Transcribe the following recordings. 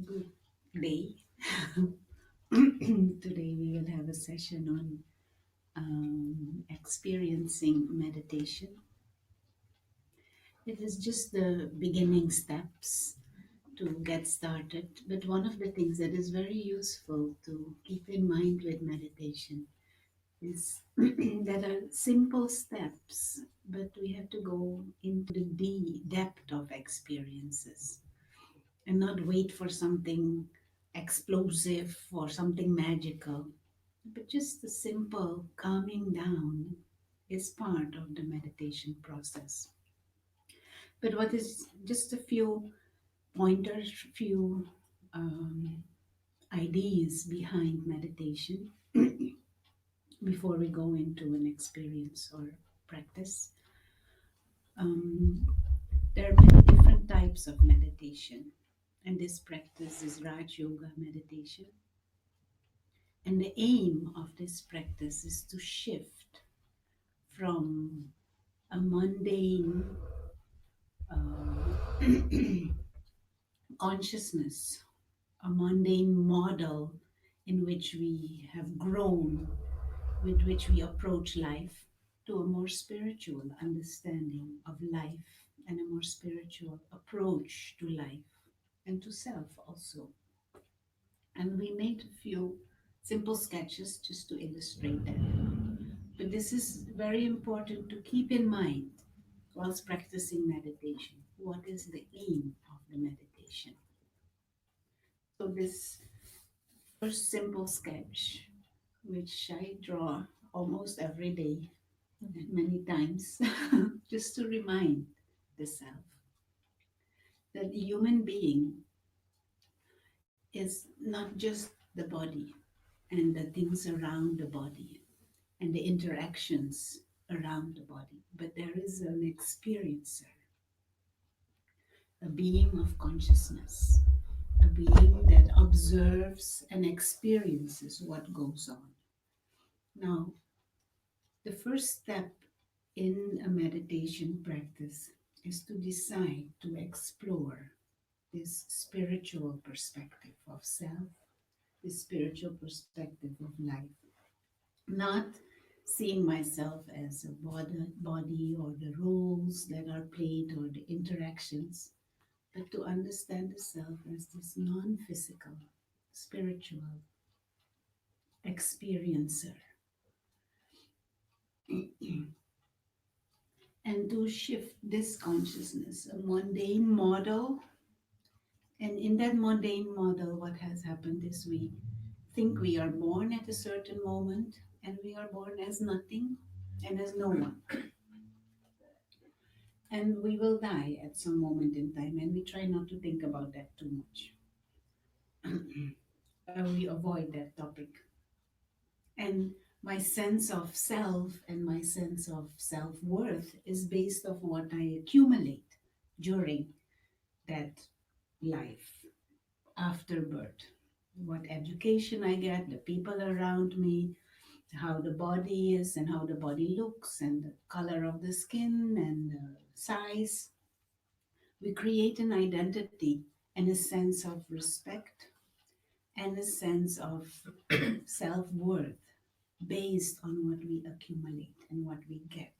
Good day. Today we will have a session on experiencing meditation. It is just the beginning steps to get started, but one of the things that is very useful to keep in mind with meditation is that are simple steps, but we have to go into the depth of experiences and not wait for something explosive or something magical. But just the simple calming down is part of the meditation process. But what is just a few pointers, few um, ideas behind meditation before we go into an experience or practice. Um, there are many different types of meditation, and this practice is Raj Yoga meditation. And the aim of this practice is to shift from a mundane uh, consciousness, a mundane model in which we have grown, with which we approach life, to a more spiritual understanding of life and a more spiritual approach to life and to self also. And we made a few simple sketches just to illustrate that. But this is very important to keep in mind whilst practicing meditation. What is the aim of the meditation? So, this first simple sketch, which I draw almost every day, many times, just to remind the self that the human being is not just the body and the things around the body and the interactions around the body, but there is an experiencer, a being of consciousness, a being that observes and experiences what goes on. Now, the first step in a meditation practice is to decide to explore this spiritual perspective of self, this spiritual perspective of life. Not seeing myself as a body or the roles that are played or the interactions, but to understand the self as this non physical, spiritual experiencer. And to shift this consciousness, a mundane model. And in that mundane model, what has happened is we think we are born at a certain moment and we are born as nothing and as no one. And we will die at some moment in time, and we try not to think about that too much. We avoid that topic. And my sense of self and my sense of self-worth is based on what I accumulate during that life after birth. What education I get, the people around me, how the body is and how the body looks, and the color of the skin and the size. We create an identity and a sense of respect and a sense of self worth based on what we accumulate and what we get.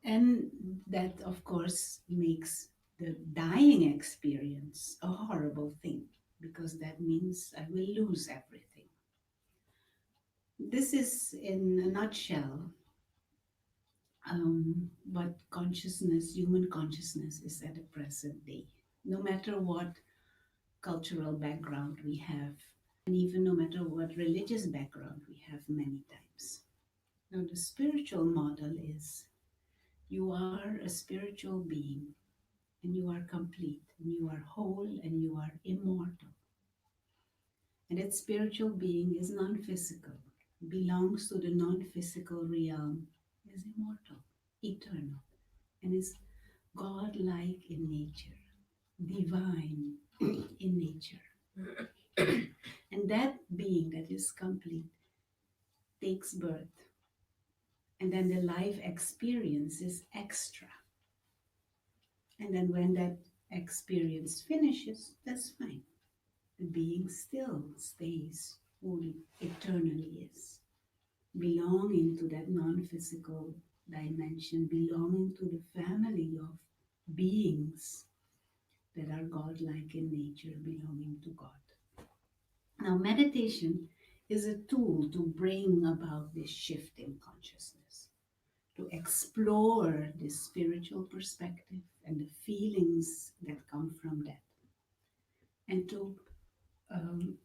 And that, of course, makes the dying experience a horrible thing because that means I will lose everything. This is, in a nutshell, what consciousness, human consciousness, is at the present day. No matter what cultural background we have, and even no matter what religious background we have, many times. Now, the spiritual model is you are a spiritual being and you are complete and you are whole and you are immortal. And that spiritual being is non physical, belongs to the non physical realm, is immortal, eternal, and is God-like in nature, divine in nature. And that being that is complete takes birth. And then the life experience is extra. And then when that experience finishes, that's fine. The being still stays who it eternally is, belonging to that non physical dimension, belonging to the family of beings that are godlike in nature, belonging to God. Now, meditation is a tool to bring about this shift in consciousness, to explore this spiritual perspective and the feelings that come from that, and to um,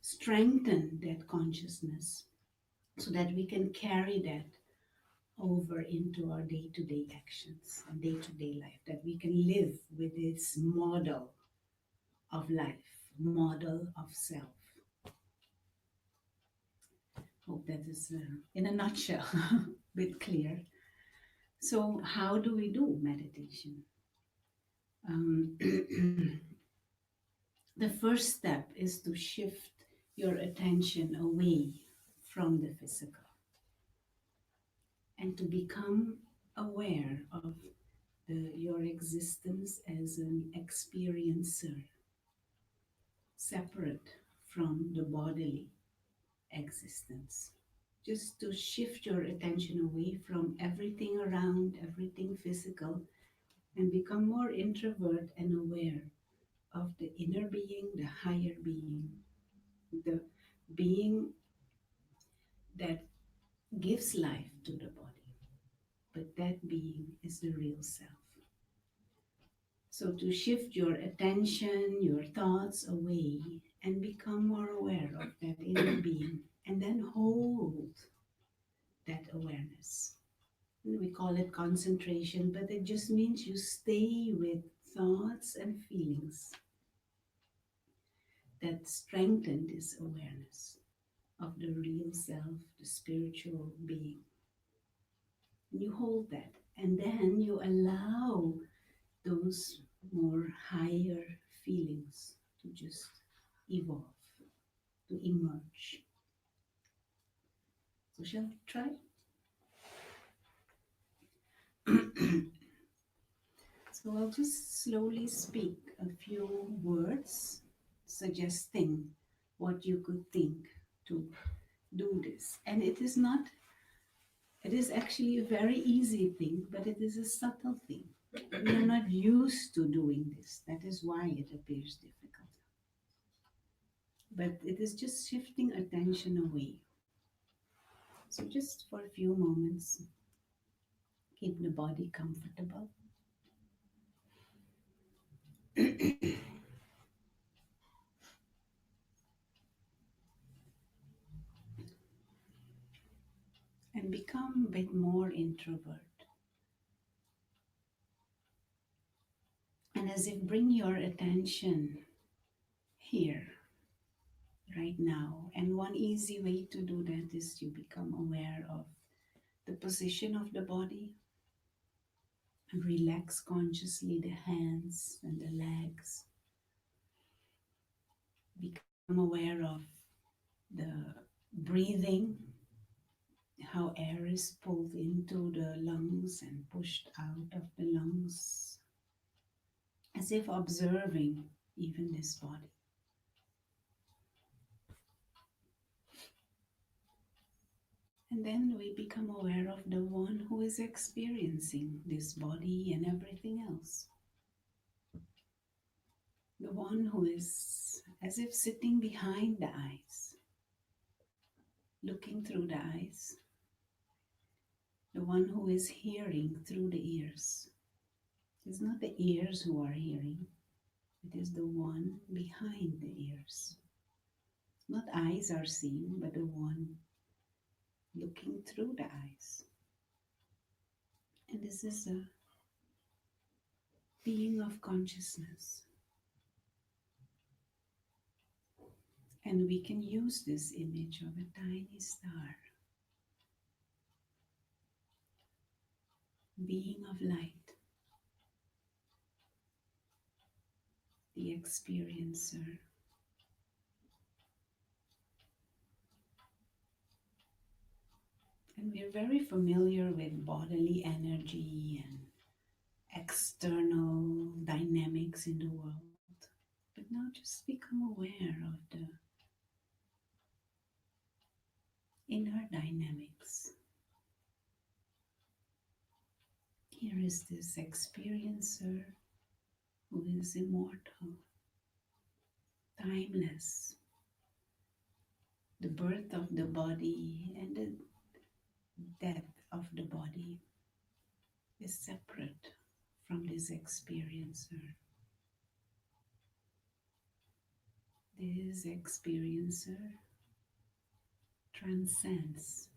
strengthen that consciousness so that we can carry that over into our day to day actions and day to day life, that we can live with this model of life, model of self. Hope that is, in a nutshell, a bit clear. So, how do we do meditation? Um, the first step is to shift your attention away from the physical and to become aware of your existence as an experiencer, separate from the bodily existence. Just to shift your attention away from everything around, everything physical, and become more introvert and aware of the inner being, the higher being, the being that gives life to the body. But that being is the real self. So to shift your attention, your thoughts away and become more aware of that inner being and then hold that awareness. We call it concentration, but it just means you stay with thoughts and feelings that strengthen this awareness of the real self, the spiritual being. And you hold that, and then you allow those more higher feelings to just evolve, to emerge. So shall we try? So I'll just slowly speak a few words suggesting what you could think to do this. And it is actually a very easy thing, but it is a subtle thing. We are not used to doing this. That is why it appears difficult. But it is just shifting attention away. So just for a few moments, keep the body comfortable. And become a bit more introvert. And as if bring your attention here, right now. And one easy way to do that is to become aware of the position of the body and relax consciously the hands and the legs. Become aware of the breathing, how air is pulled into the lungs and pushed out of the lungs, as if observing even this body. And then we become aware of the one who is experiencing this body and everything else. The one who is as if sitting behind the eyes, looking through the eyes. The one who is hearing through the ears. It's not the ears who are hearing, it is the one behind the ears. Not eyes are seeing, but the one looking through the eyes. And this is a being of consciousness. And we can use this image of a tiny star, being of light, the experiencer. And we're very familiar with bodily energy and external dynamics in the world. But now just become aware of the inner dynamics. Here is this experiencer who is immortal, timeless. The birth of the body and the death of the body is separate from this experiencer. This experiencer transcends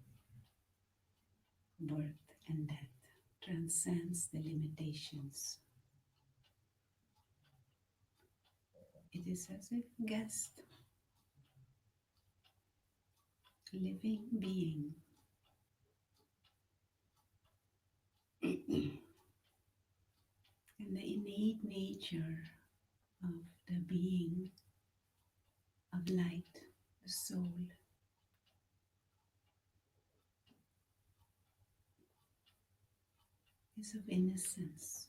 birth and death, transcends the limitations. It is as if guest, living being, and the innate nature of the being of light, the soul, is of innocence,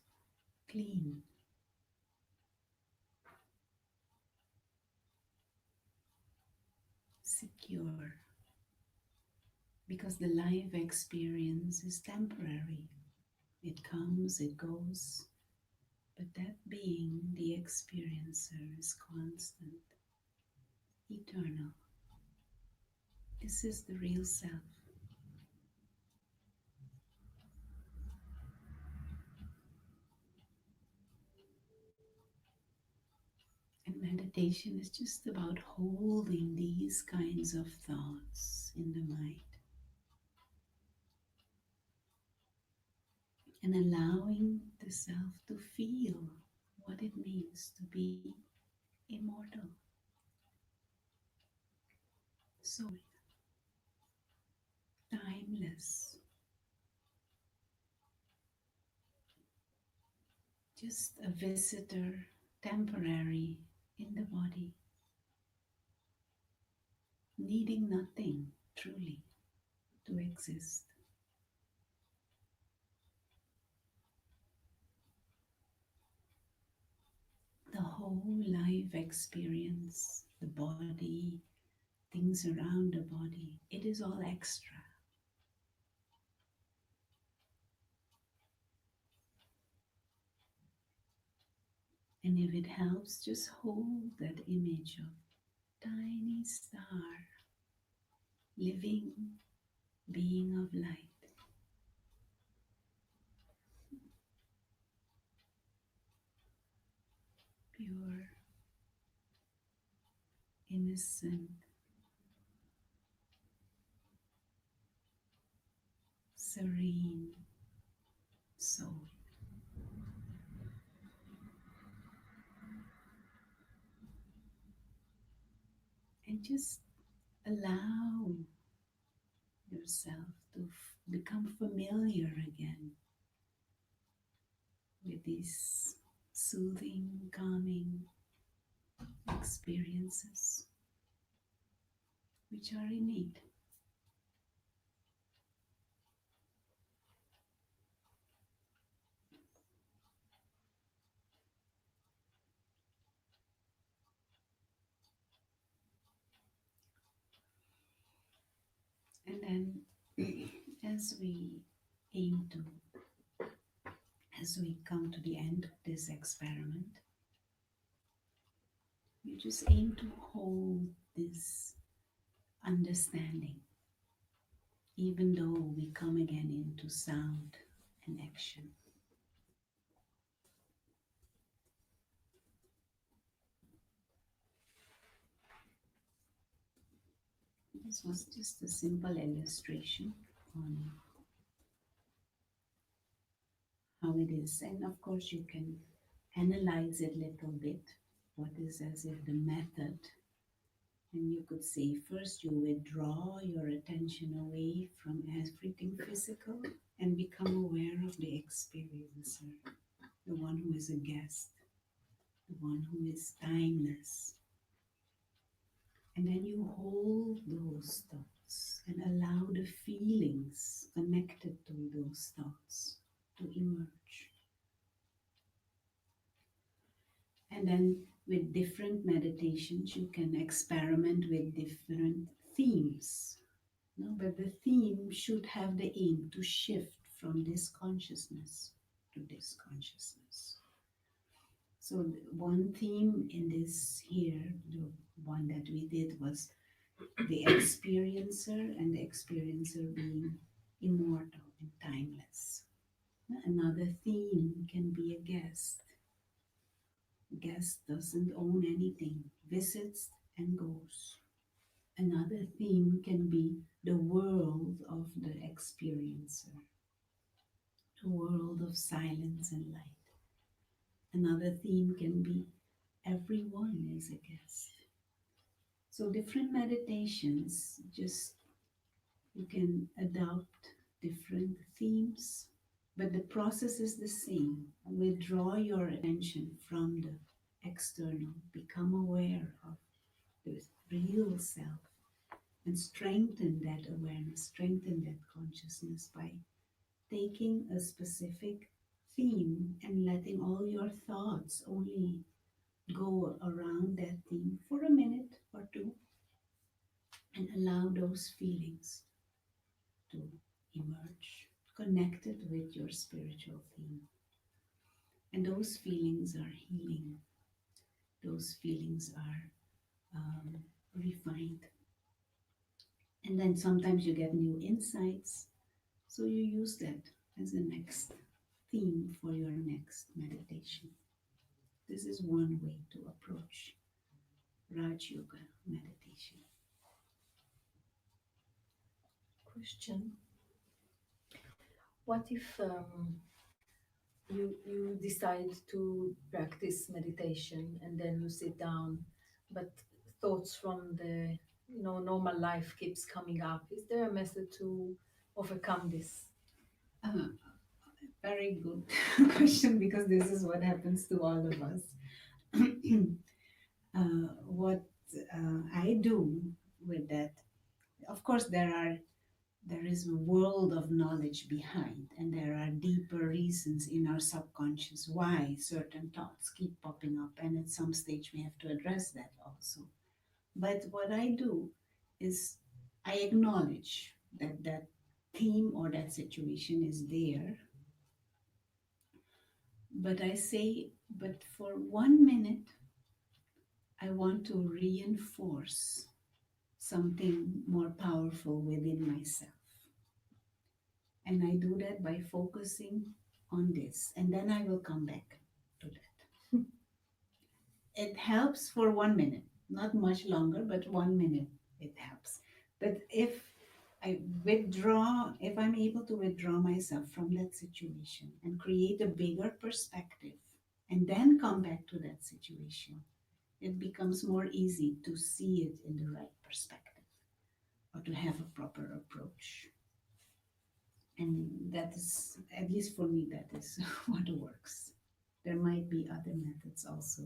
clean, secure, because the life experience is temporary. It comes, it goes, but that being, the experiencer, is constant, eternal. This is the real self. And meditation is just about holding these kinds of thoughts in the mind and allowing the self to feel what it means to be immortal, soul, timeless, just a visitor, temporary in the body, needing nothing truly to exist. The whole life experience, the body, things around the body, it is all extra. And if it helps, just hold that image of tiny star, living being of light. Pure, innocent, serene soul. And just allow yourself to become familiar again with these soothing, calming experiences which are innate. And then as we aim to, as we come to the end of this experiment, you just aim to hold this understanding, even though we come again into sound and action. This was just a simple illustration on how it is. And of course, you can analyze it a little bit. What is as if the method? And you could say first you withdraw your attention away from everything physical and become aware of the experiencer, the one who is a guest, the one who is timeless. And then you hold those thoughts and allow the feelings connected to those thoughts to emerge. And then with different meditations, you can experiment with different themes. No, but the theme should have the aim to shift from this consciousness to this consciousness. So one theme in this here, the one that we did was the experiencer, and the experiencer being immortal and timeless. Another theme can be a guest. Guest doesn't own anything, visits and goes. Another theme can be the world of the experiencer, the world of silence and light. Another theme can be everyone is a guest. So different meditations, just you can adopt different themes, but the process is the same. Withdraw your attention from the external, become aware of the real self, and strengthen that awareness, strengthen that consciousness by taking a specific theme and letting all your thoughts only go around that theme for a minute or two, and allow those feelings to emerge, connected with your spiritual theme. And those feelings are healing, those feelings are refined. And then sometimes you get new insights, so you use that as the next theme for your next meditation. This is one way to approach Raj Yoga meditation. Question: what if you decide to practice meditation and then you sit down, but thoughts from the normal life keeps coming up? Is there a method to overcome this? Uh, Very good question, because this is what happens to all of us. What I do with that, of course, there is a world of knowledge behind, and there are deeper reasons in our subconscious why certain thoughts keep popping up, and at some stage we have to address that also. But what I do is I acknowledge that that theme or that situation is there, but I say, but for 1 minute, I want to reinforce something more powerful within myself. And I do that by focusing on this, and then I will come back to that. It helps for 1 minute, not much longer, but 1 minute it helps. But if I'm able to withdraw myself from that situation and create a bigger perspective and then come back to that situation, it becomes more easy to see it in the right perspective or to have a proper approach. And that is, at least for me, that is what works. There might be other methods also.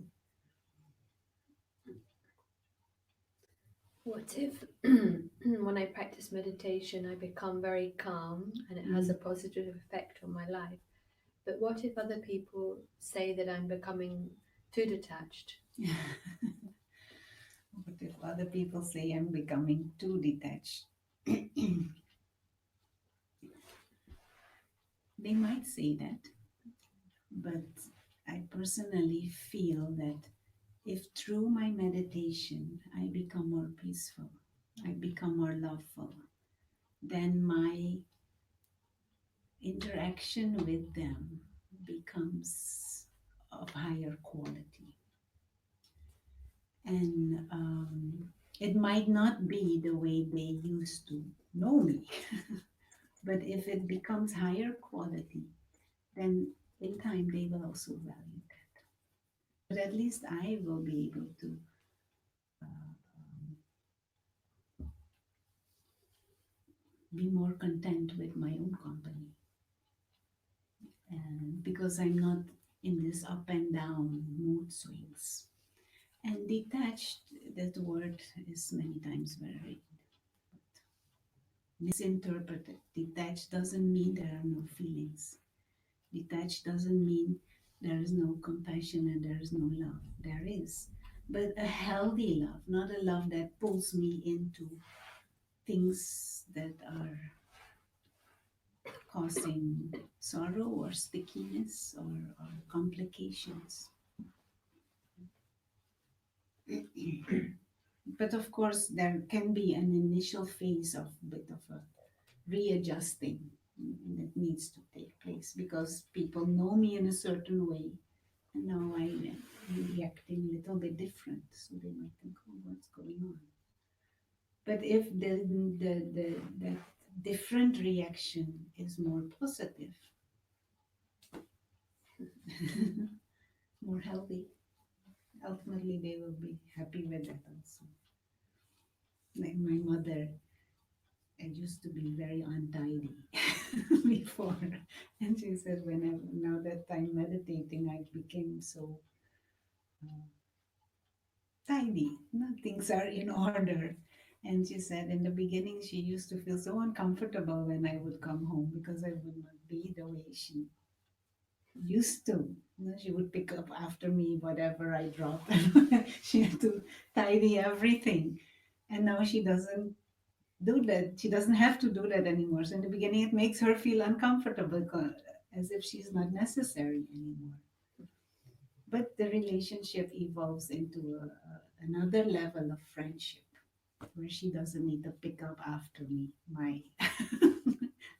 What if when I practice meditation I become very calm and it has a Mm. positive effect on my life? But what if other people say that I'm becoming too detached? But if other people say I'm becoming too detached, they might say that, but I personally feel that if through my meditation I become more peaceful, I become more loveful, then my interaction with them becomes of higher quality. And it might not be the way they used to know me, but if it becomes higher quality, then in time they will also value that. But at least I will be able to be more content with my own company. And because I'm not in this up and down mood swings. And detached, that word is many times very misinterpreted. Detached doesn't mean there are no feelings. Detached doesn't mean there is no compassion and there is no love. There is. But a healthy love, not a love that pulls me into things that are causing sorrow or stickiness or complications. But of course, there can be an initial phase of bit of a readjusting that needs to take place because people know me in a certain way, and now I am reacting a little bit different. So they might think, oh, what's going on? But if that different reaction is more positive, more healthy, ultimately they will be happy with that also. Like my mother, I used to be very untidy before. And she said, whenever now that I'm meditating, I became so uh, tidy. Things are in order. And she said in the beginning, she used to feel so uncomfortable when I would come home because I would not be the way she used to. She would pick up after me whatever I dropped. She had to tidy everything. And now she doesn't do that. She doesn't have to do that anymore. So in the beginning, it makes her feel uncomfortable, as if she's not necessary anymore. But the relationship evolves into another level of friendship where she doesn't need to pick up after me my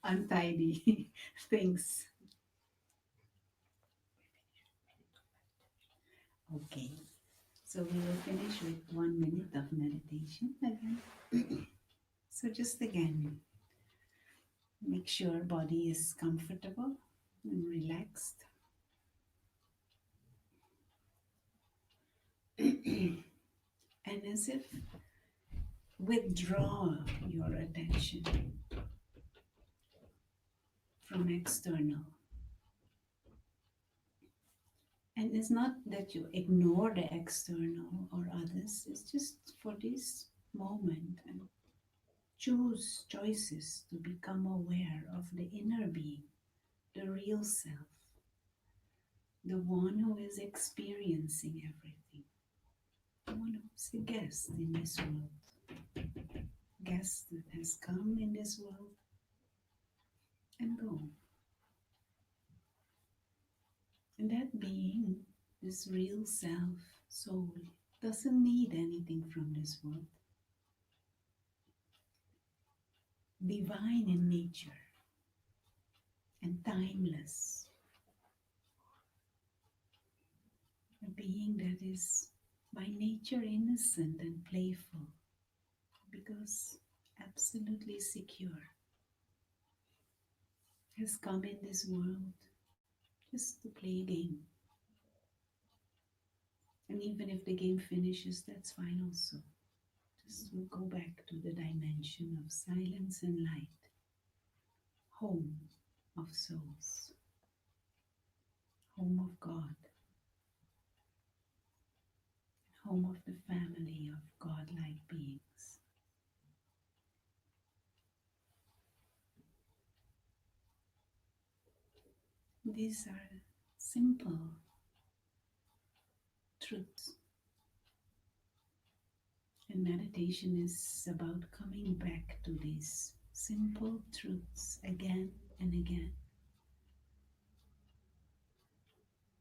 untidy things. Okay, so we will finish with 1 minute of meditation again. So just again, make sure body is comfortable and relaxed. And as if withdraw your attention from external. And it's not that you ignore the external or others, it's just for this moment and choose choices to become aware of the inner being, the real self, the one who is experiencing everything, the one who's a guest in this world, guest that has come in this world and go. And that being, this real self, soul, doesn't need anything from this world. Divine in nature and timeless. A being that is by nature innocent and playful because absolutely secure has come in this world just to play a game. And even if the game finishes, that's fine also. Just we'll go back to the dimension of silence and light, home of souls, home of God, home of the family of godlike beings. These are simple truths. And meditation is about coming back to these simple truths again and again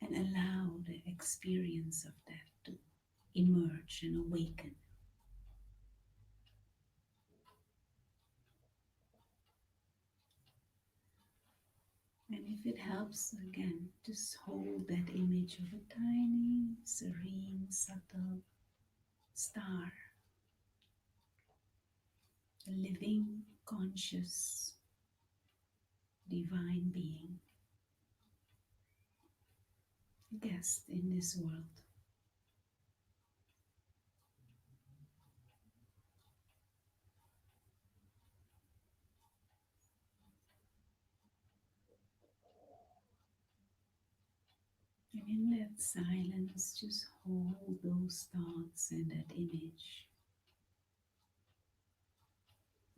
and allow the experience of that to emerge and awaken. And if it helps, again, just hold that image of a tiny, serene, subtle star, a living, conscious, divine being, a guest in this world. And in that silence, just hold those thoughts and that image.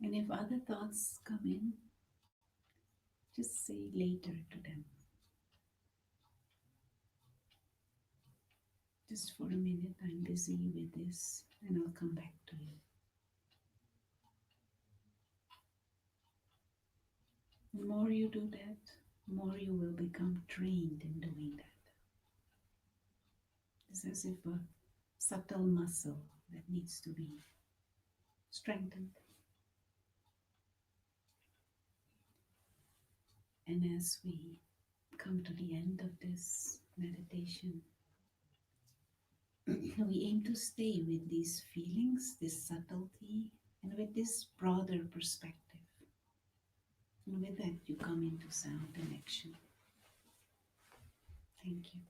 And if other thoughts come in, just say later to them. Just for a minute, I'm busy with this and I'll come back to you. The more you do that, the more you will become trained in doing that. It's as if a subtle muscle that needs to be strengthened. And as we come to the end of this meditation, we aim to stay with these feelings, this subtlety, and with this broader perspective. And with that, you come into sound and action. Thank you.